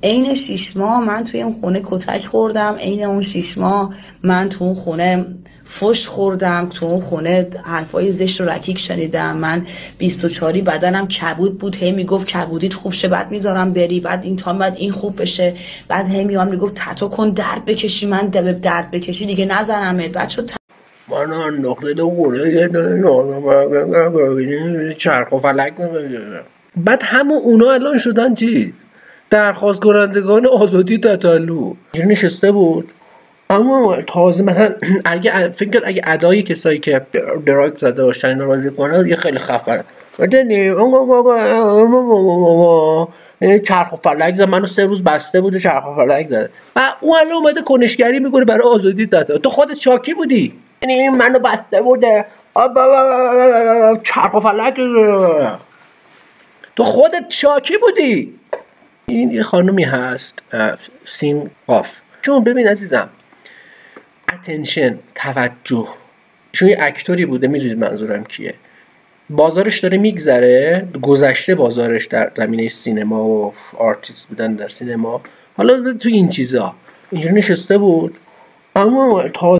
عین 6 ماه من توی اون خونه کتک خوردم، عین اون 6 ماه من تو اون خونه فش خوردم، تو اون خونه حرفای زشت و رکیک شنیدم. من 24 بدنم کبود بود، هی میگفت کبودیت خوب شه بعد میذارم بری، بعد این تا بعد این خوب بشه، بعد هی میگفت تتو کن درد بکشی، من درد بکشی دیگه نزنمت. بعد شد من انداخته دو خونه یه دونه چرخ و فلک نمیدونم. بعد همون اونا الان شدن چی؟ درخواست کنندگان آزادی تطلع. نشسته بود اما تازه مثلا فکر کرد اگه ادای کسایی که دراگ زده باشن اینو راضی کنه دیگه خیلی خفنه. چرخ و فلک زد، منو 3 روز بسته بوده چرخ و فلک زده و اون الان اومده کنشگری میکنه برای آزادی تطلع. تو خودت شاکی بودی؟ یعنی منو بسته بوده چرخ و فلک، تو خودت شاکی بودی؟ این یه خانومی هست سین قاف. چون ببین عزیزم، اتنشن، توجه، چون یه اکتوری بوده، میدونید منظورم کیه. بازارش داره میگذره، گذشته بازارش در زمینه سینما و آرتیست بودن در سینما، حالا تو این چیزا اینجوری نشسته بود اما تا